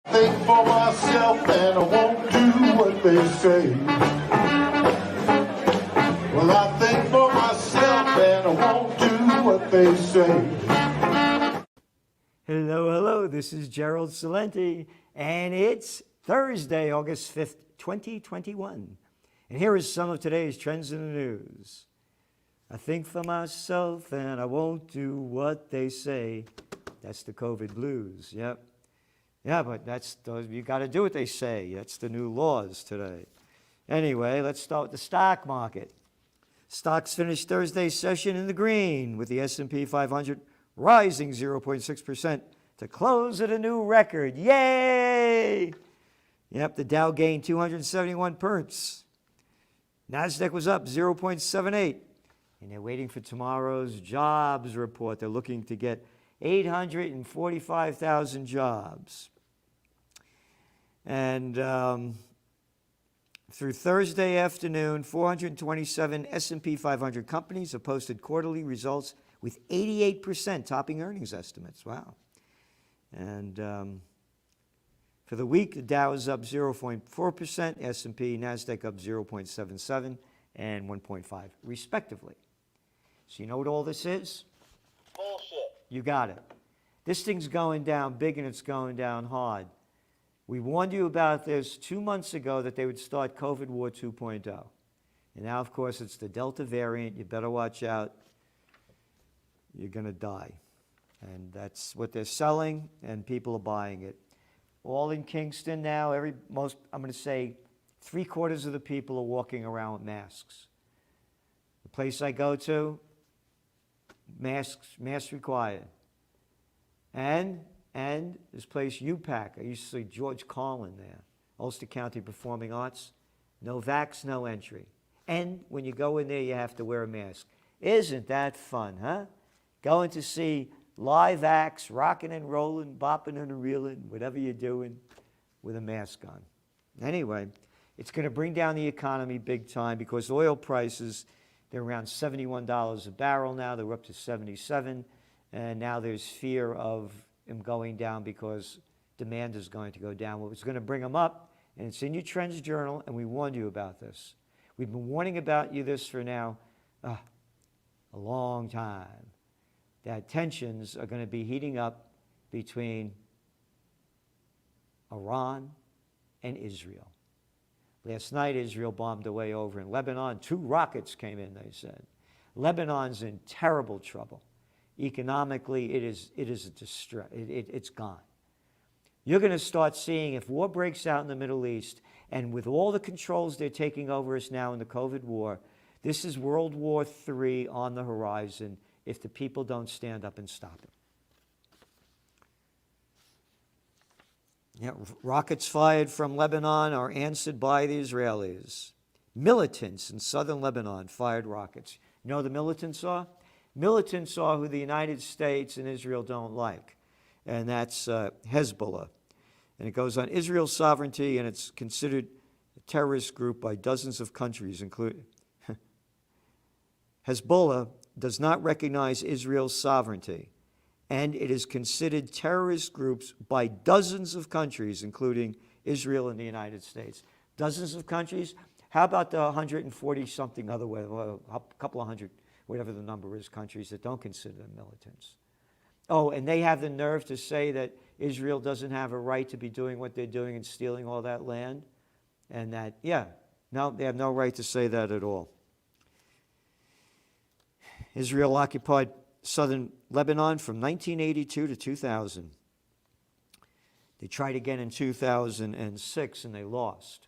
Think for myself and I won't do what they say. Well, I think for myself and I won't do what they say. Hello, this is Gerald Celente, and it's Thursday, August 5th, 2021. And here is some of today's trends in the news. I think for myself and I won't do what they say. That's the COVID blues, yep. Yeah, but you got to do what they say. That's the new laws today. Anyway, let's start with the stock market. Stocks finished Thursday's session in the green, with the S&P 500 rising 0.6% to close at a new record. Yay! Yep, the Dow gained 271 points. NASDAQ was up 0.78. And they're waiting for tomorrow's jobs report. They're looking to get 845,000 jobs. And through Thursday afternoon, 427 S&P 500 companies have posted quarterly results with 88% topping earnings estimates. Wow. And for the week, the Dow is up 0.4%, S&P, NASDAQ up 0.77 and 1.5 respectively. So you know what all this is? Bullshit. You got it. This thing's going down big and it's going down hard. We warned you about this 2 months ago that they would start COVID War 2.0. And now, of course, it's the Delta variant. You better watch out. You're going to die. And that's what they're selling, and people are buying it. All in Kingston now, I'm going to say 3/4 of the people are walking around with masks. The place I go to, masks required. And this place, UPAC, I used to see George Carlin there, Ulster County Performing Arts, no vax, no entry. And when you go in there, you have to wear a mask. Isn't that fun, huh? Going to see live acts, rocking and rolling, bopping and reeling, whatever you're doing, with a mask on. Anyway, it's going to bring down the economy big time because oil prices, they're around $71 a barrel now. They're up to 77, and now there's fear of them going down because demand is going to go down. Well, it's going to bring them up, and it's in your Trends Journal, and we warned you about this. We've been warning about you this for now a long time, that tensions are going to be heating up between Iran and Israel. Last night, Israel bombed away over in Lebanon. 2 rockets came in, they said. Lebanon's in terrible trouble. Economically, it is a distress. It's gone. You're going to start seeing, if war breaks out in the Middle East, and with all the controls they're taking over us now in the COVID war, this is World War III on the horizon if the people don't stand up and stop it. Yeah, rockets fired from Lebanon are answered by the Israelis. Militants in southern Lebanon fired rockets. You know who the militants are? Militants are who the United States and Israel don't like, and that's Hezbollah. And it goes on Israel's sovereignty, and it's considered a terrorist group by dozens of countries, including Hezbollah does not recognize Israel's sovereignty, and it is considered terrorist groups by dozens of countries, including Israel and the United States. Dozens of countries? How about the 140-something other way, a couple of hundred, whatever the number is, countries that don't consider them militants? Oh, and they have the nerve to say that Israel doesn't have a right to be doing what they're doing and stealing all that land? And that, no, they have no right to say that at all. Israel occupied southern Lebanon from 1982 to 2000. They tried again in 2006 and they lost.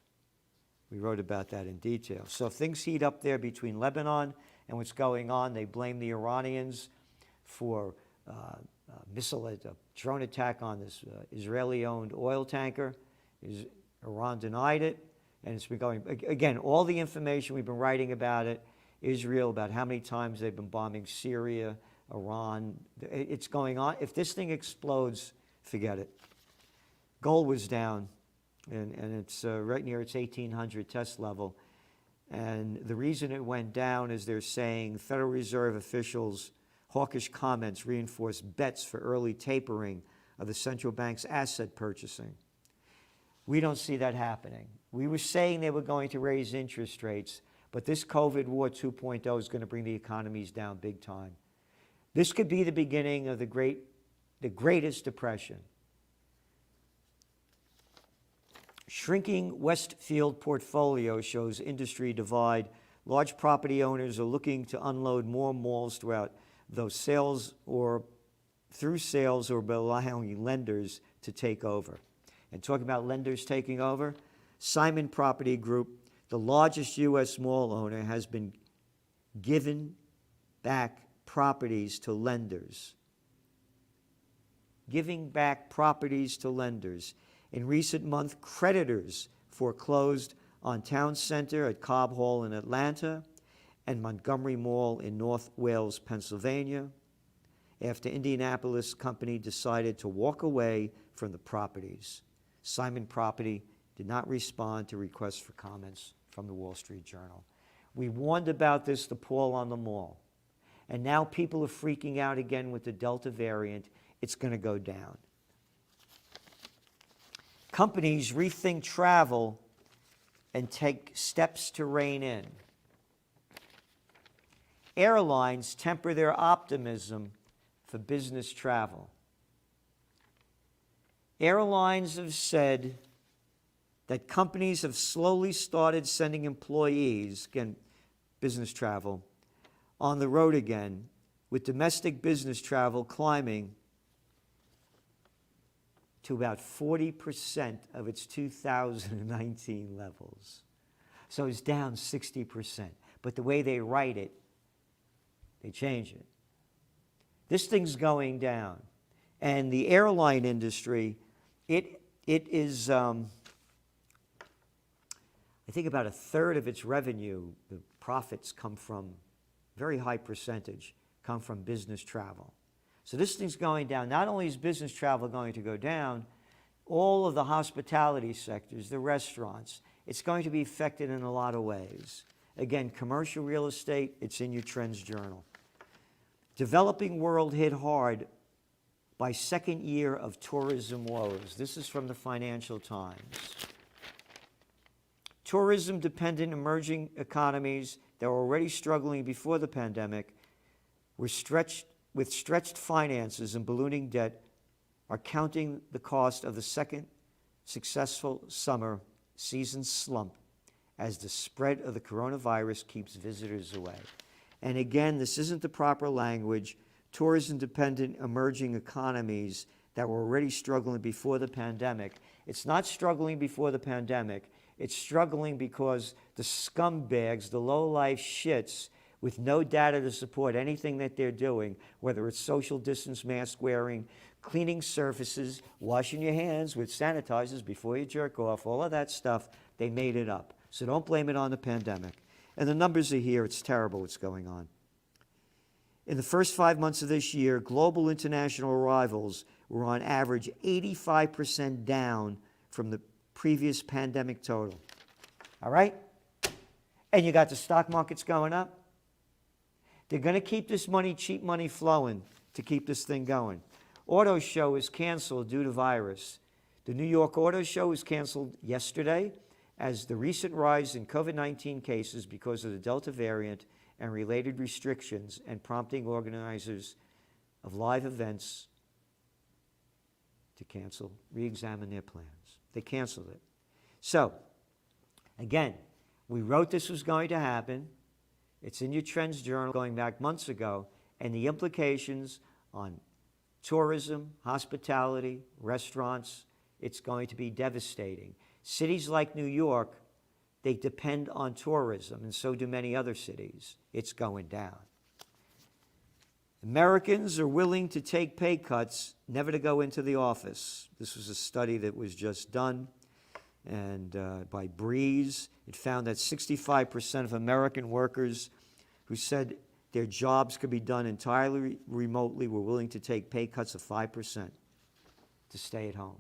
We wrote about that in detail. So if things heat up there between Lebanon and what's going on, they blame the Iranians for a drone attack on this Israeli-owned oil tanker. Iran denied it, and it's been going, again, all the information, we've been writing about it, Israel, about how many times they've been bombing Syria, Iran. It's going on. If this thing explodes, forget it. Gold was down, and it's right near its 1800 test level. And the reason it went down is they're saying Federal Reserve officials' hawkish comments reinforce bets for early tapering of the central bank's asset purchasing. We don't see that happening. We were saying they were going to raise interest rates, but this COVID War 2.0 is going to bring the economies down big time. This could be the beginning of the greatest depression. Shrinking Westfield portfolio shows industry divide. Large property owners are looking to unload more malls through sales or by allowing lenders to take over. And talking about lenders taking over, Simon Property Group, the largest U.S. mall owner, has been given back properties to lenders. Giving back properties to lenders. In recent months, creditors foreclosed on Town Center at Cobb Hall in Atlanta and Montgomery Mall in North Wales, Pennsylvania, after Indianapolis company decided to walk away from the properties. Simon Property did not respond to requests for comments from the Wall Street Journal. We warned about this, the pall on the mall. And now people are freaking out again with the Delta variant. It's going to go down. Companies rethink travel and take steps to rein in. Airlines temper their optimism for business travel. Airlines have said that companies have slowly started sending employees, again, business travel, on the road again, with domestic business travel climbing to about 40% of its 2019 levels. So it's down 60%. But the way they write it, they change it. This thing's going down. And the airline industry, it is, I think about a third of its revenue, the profits come from, very high percentage, come from business travel. So this thing's going down. Not only is business travel going to go down, all of the hospitality sectors, the restaurants, it's going to be affected in a lot of ways. Again, commercial real estate, it's in your Trends Journal. Developing world hit hard by second year of tourism woes. This is from the Financial Times. Tourism-dependent emerging economies that were already struggling before the pandemic were stretched finances and ballooning debt are counting the cost of the second successful summer season slump as the spread of the coronavirus keeps visitors away. And again, this isn't the proper language. Tourism-dependent emerging economies that were already struggling before the pandemic. It's not struggling before the pandemic. It's struggling because the scumbags, the low-life shits, with no data to support anything that they're doing, whether it's social distance mask wearing, cleaning surfaces, washing your hands with sanitizers before you jerk off, all of that stuff, they made it up. So don't blame it on the pandemic. And the numbers are here. It's terrible what's going on. In the first 5 months of this year, global international arrivals were on average 85% down from the previous pandemic total. All right? And you got the stock markets going up. They're going to keep this money, cheap money, flowing to keep this thing going. Auto show is canceled due to virus. The New York Auto Show was canceled yesterday as the recent rise in COVID-19 cases because of the Delta variant and related restrictions and prompting organizers of live events to cancel, re-examine their plans. They canceled it. So, again, we wrote this was going to happen. It's in your Trends Journal going back months ago, and the implications on tourism, hospitality, restaurants, it's going to be devastating. Cities like New York, they depend on tourism, and so do many other cities. It's going down. Americans are willing to take pay cuts, never to go into the office. This was a study that was just done and by Breeze. It found that 65% of American workers who said their jobs could be done entirely remotely were willing to take pay cuts of 5% to stay at home.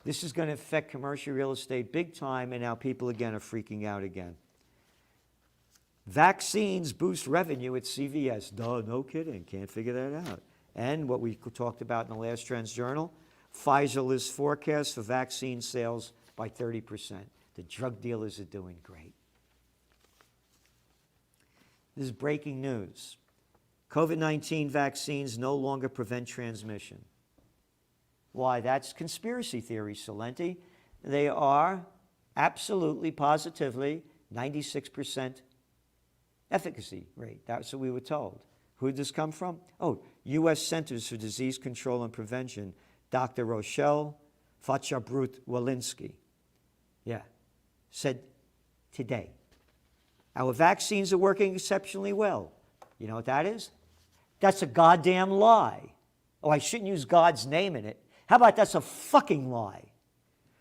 This is going to affect commercial real estate big time, and now people again are freaking out again. Vaccines boost revenue at CVS. Duh, no kidding. Can't figure that out. And what we talked about in the last Trends Journal, Pfizer lists forecasts for vaccine sales by 30%. The drug dealers are doing great. This is breaking news. COVID-19 vaccines no longer prevent transmission. Why? That's conspiracy theory, Celente. They are absolutely, positively 96% efficacy rate. That's what we were told. Who did this come from? Oh, U.S. Centers for Disease Control and Prevention, Dr. Rochelle Fachabrut-Walensky. Yeah, said today. Our vaccines are working exceptionally well. You know what that is? That's a goddamn lie. Oh, I shouldn't use God's name in it. How about that's a fucking lie?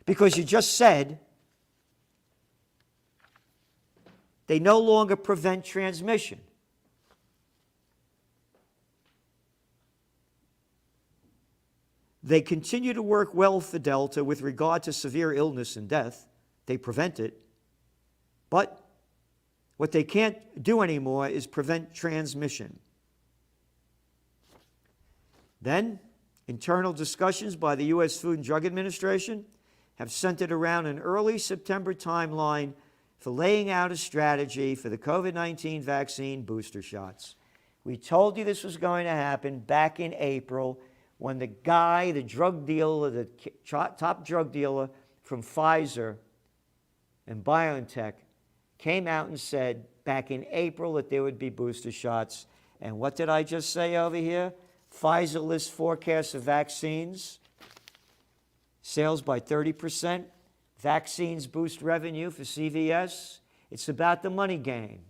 Because you just said they no longer prevent transmission. They continue to work well for Delta with regard to severe illness and death. They prevent it. But what they can't do anymore is prevent transmission. Then, internal discussions by the U.S. Food and Drug Administration have centered around an early September timeline for laying out a strategy for the COVID-19 vaccine booster shots. We told you this was going to happen back in April when the guy, the drug dealer, the top drug dealer from Pfizer and BioNTech came out and said back in April that there would be booster shots. And what did I just say over here? Pfizer lists forecasts of vaccines, sales by 30%. Vaccines boost revenue for CVS. It's about the money game.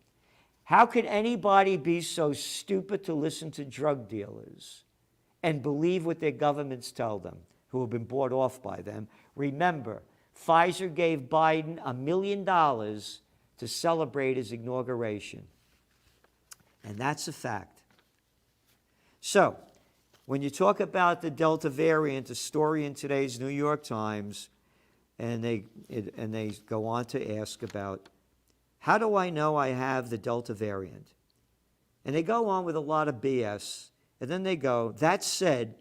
How could anybody be so stupid to listen to drug dealers and believe what their governments tell them, who have been bought off by them? Remember, Pfizer gave Biden $1 million to celebrate his inauguration. And that's a fact. So, when you talk about the Delta variant, a story in today's New York Times, and they go on to ask about, how do I know I have the Delta variant? And they go on with a lot of BS. And then they go, that said,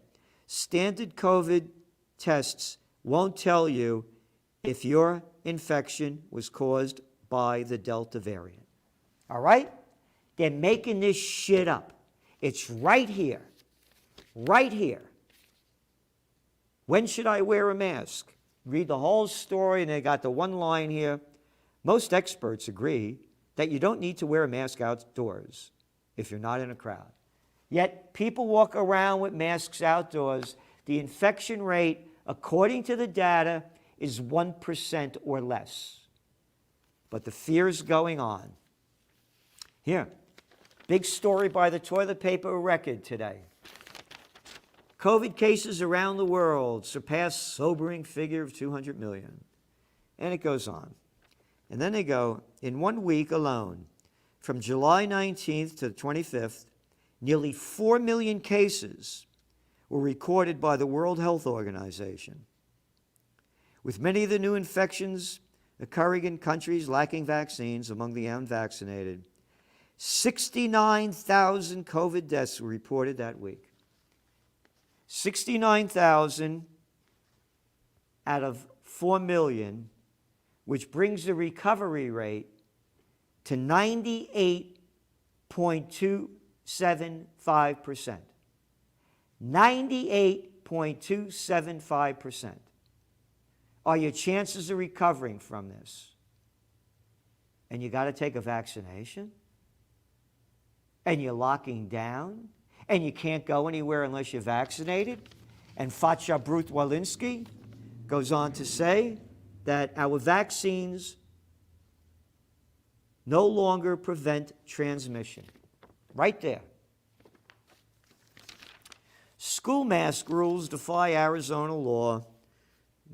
standard COVID tests won't tell you if your infection was caused by the Delta variant. All right? They're making this shit up. It's right here. Right here. When should I wear a mask? Read the whole story, and they got the one line here. Most experts agree that you don't need to wear a mask outdoors if you're not in a crowd. Yet people walk around with masks outdoors. The infection rate, according to the data, is 1% or less. But the fear is going on. Here, big story by the Toilet Paper Record today. COVID cases around the world surpass sobering figure of 200 million. And it goes on. And then they go, in 1 week alone, from July 19th to the 25th, nearly 4 million cases were recorded by the World Health Organization. With many of the new infections occurring in countries lacking vaccines among the unvaccinated, 69,000 COVID deaths were reported that week. 69,000 out of 4 million, which brings the recovery rate to 98.275%. 98.275%. Are your chances of recovering from this? And you got to take a vaccination? And you're locking down? And you can't go anywhere unless you're vaccinated? And Fachabrut-Walensky goes on to say that our vaccines no longer prevent transmission. Right there. School mask rules defy Arizona law.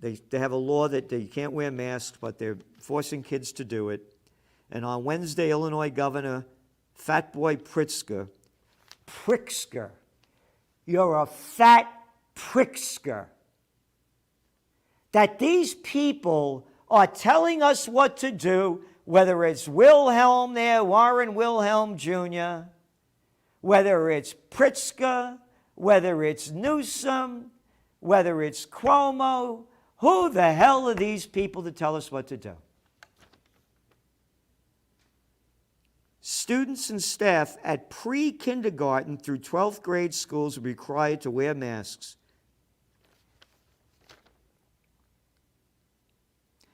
They have a law that you can't wear masks, but they're forcing kids to do it. And on Wednesday, Illinois Governor Fatboy Pritzker, you're a fat pricksker, that these people are telling us what to do, whether it's Wilhelm there, Warren Wilhelm Jr., whether it's Pritzker, whether it's Newsom, whether it's Cuomo, Who the hell are these people to tell us what to do? Students and staff at pre-kindergarten through 12th grade schools will be required to wear masks.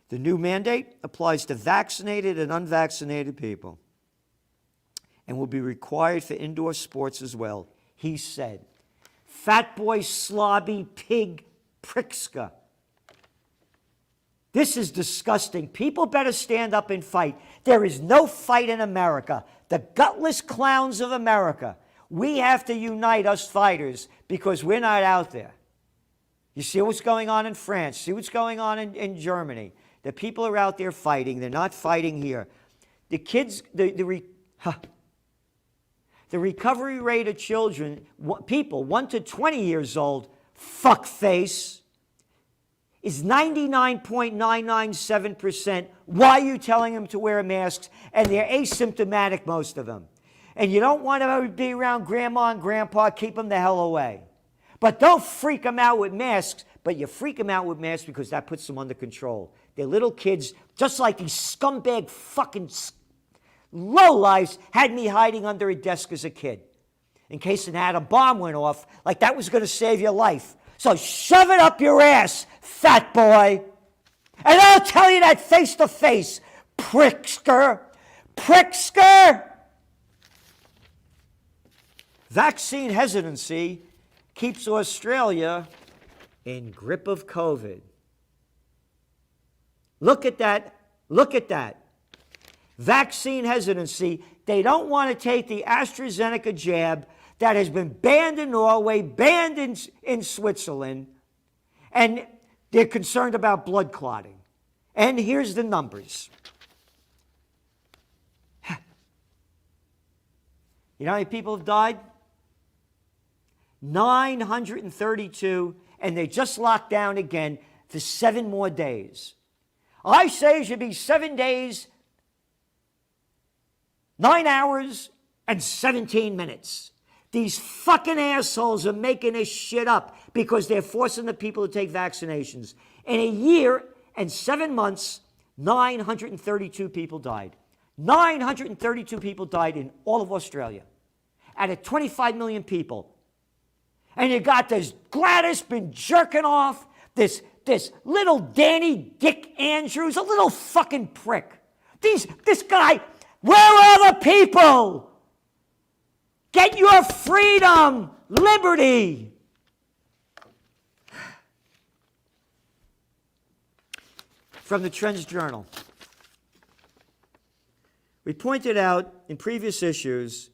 The new mandate applies to vaccinated and unvaccinated people and will be required for indoor sports as well, he said. Fat boy, slobby, pig, prickska. This is disgusting. People better stand up and fight. There is no fight in America. The gutless clowns of America. We have to unite, us fighters, because we're not out there. You see what's going on in France. See what's going on in Germany. The people are out there fighting. They're not fighting here. The kids, the recovery rate of children, people 1 to 20 years old, fuckface, is 99.997%. Why are you telling them to wear masks? And they're asymptomatic, most of them. And you don't want to be around grandma and grandpa, keep them the hell away. But don't freak them out with masks, but you freak them out with masks because that puts them under control. They're little kids, just like these scumbag fucking lowlifes had me hiding under a desk as a kid in case an atom bomb went off, like that was going to save your life. So shove it up your ass, fat boy. And I'll tell you that face to face, prickster. Prickster! Vaccine hesitancy keeps Australia in grip of COVID. Look at that. Look at that. Vaccine hesitancy. They don't want to take the AstraZeneca jab that has been banned in Norway, banned in Switzerland, and they're concerned about blood clotting. And here's the numbers. You know how many people have died? 932, and they just locked down again for 7 more days. I say it should be 7 days, 9 hours, and 17 minutes. These fucking assholes are making this shit up because they're forcing the people to take vaccinations. In a year and 7 months, 932 people died. 932 people died in all of Australia out of 25 million people. And you got this Gladys been jerking off, this little Danny Dick Andrews, a little fucking prick. This guy, where are the people? Get your freedom, liberty. From the Trends Journal. We pointed out in previous issues,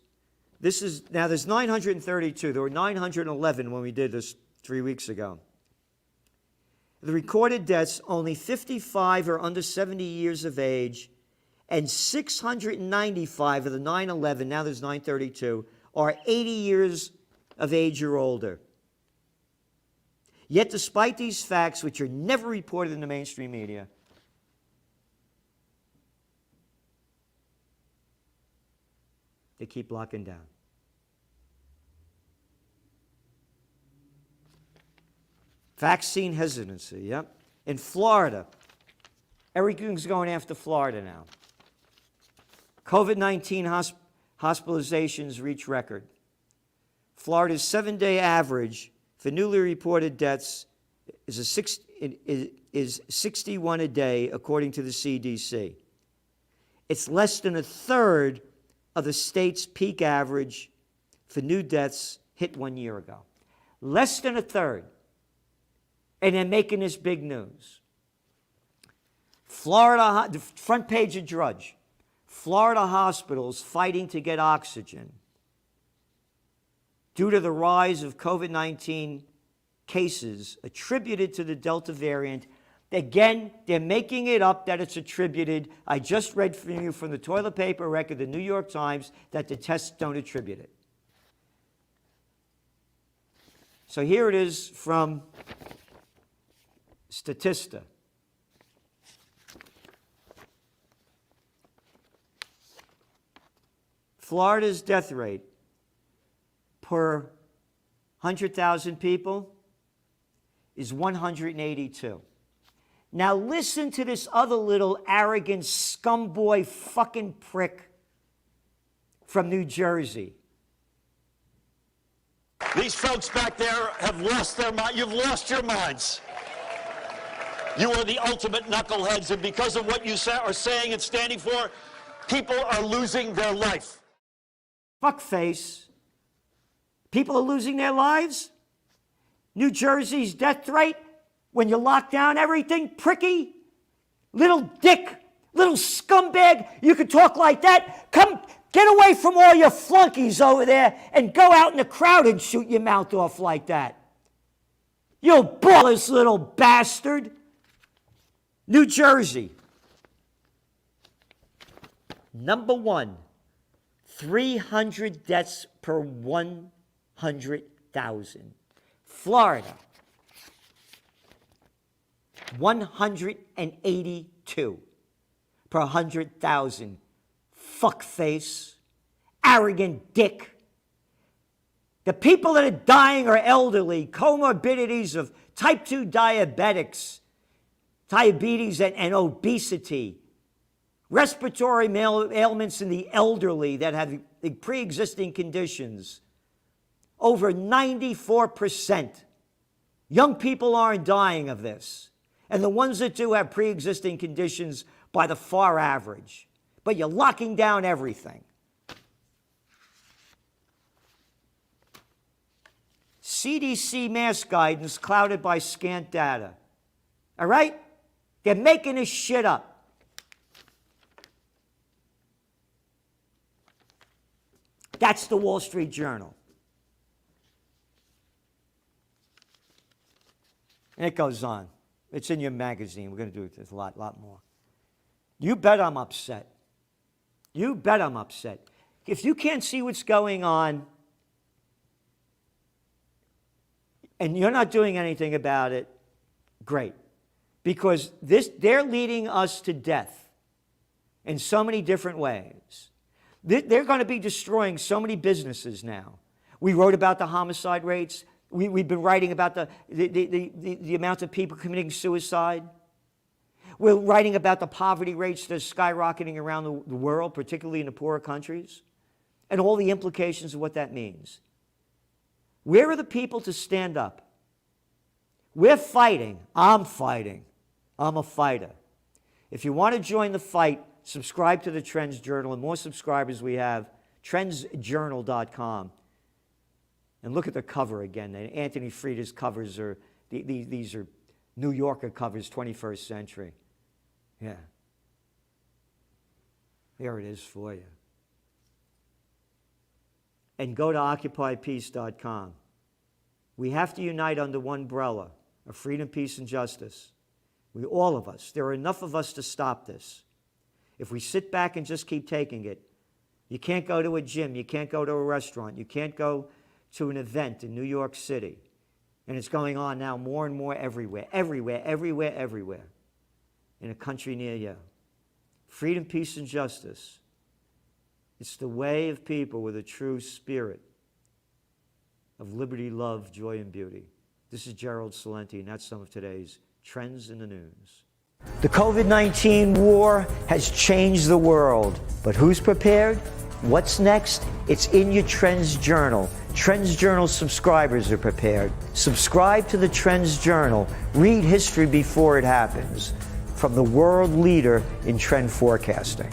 now there's 932. There were 911 when we did this 3 weeks ago. The recorded deaths, only 55 are under 70 years of age, and 695 of the 911, now there's 932, are 80 years of age or older. Yet despite these facts, which are never reported in the mainstream media, they keep locking down. Vaccine hesitancy, yep. In Florida, everything's going after Florida now. COVID-19 hospitalizations reach record. Florida's 7-day average for newly reported deaths is 61 a day, according to the CDC. It's less than a third of the state's peak average for new deaths hit 1 year ago. Less than a third. And they're making this big news. Florida, the front page of Drudge. Florida hospitals fighting to get oxygen due to the rise of COVID-19 cases attributed to the Delta variant. Again, they're making it up that it's attributed. I just read for you from the toilet paper record, the New York Times, that the tests don't attribute it. So here it is from Statista. Florida's death rate per 100,000 people is 182. Now listen to this other little arrogant scumboy fucking prick from New Jersey. These folks back there have lost their mind. You've lost your minds. You are the ultimate knuckleheads, and because of what you are saying and standing for, people are losing their life. Fuckface. People are losing their lives? New Jersey's death rate when you lock down everything? Pricky? Little dick? Little scumbag? You can talk like that? Come, get away from all your flunkies over there and go out in the crowd and shoot your mouth off like that. You ballless little bastard. New Jersey. Number 1, 300 deaths per 100,000. Florida, 182 per 100,000. Fuckface, arrogant dick. The people that are dying are elderly, comorbidities of type 2 diabetics, diabetes and obesity, respiratory ailments in the elderly that have pre-existing conditions. Over 94%. Young people aren't dying of this. And the ones that do have pre-existing conditions by the far average. But you're locking down everything. CDC mask guidance clouded by scant data. All right? They're making this shit up. That's the Wall Street Journal. And it goes on. It's in your magazine. We're going to do it a lot more. You bet I'm upset. You bet I'm upset. If you can't see what's going on and you're not doing anything about it, great. Because they're leading us to death in so many different ways. They're going to be destroying so many businesses now. We wrote about the homicide rates. We've been writing about the amount of people committing suicide. We're writing about the poverty rates that are skyrocketing around the world, particularly in the poorer countries, and all the implications of what that means. Where are the people to stand up? We're fighting. I'm fighting. I'm a fighter. If you want to join the fight, subscribe to the Trends Journal. And more subscribers we have, trendsjournal.com. And look at the cover again. Anthony Frieda's covers are, these are New Yorker covers, 21st century. Yeah. There it is for you. And go to occupypeace.com. We have to unite under one umbrella of freedom, peace, and justice. All of us. There are enough of us to stop this. If we sit back and just keep taking it, you can't go to a gym, you can't go to a restaurant, you can't go to an event in New York City. And it's going on now more and more everywhere, everywhere in a country near you. Freedom, peace, and justice. It's the way of people with a true spirit of liberty, love, joy, and beauty. This is Gerald Celente, and that's some of today's Trends in the News. The COVID-19 war has changed the world, but who's prepared? What's next? It's in your Trends Journal. Trends Journal subscribers are prepared. Subscribe to the Trends Journal. Read history before it happens. From the world leader in trend forecasting.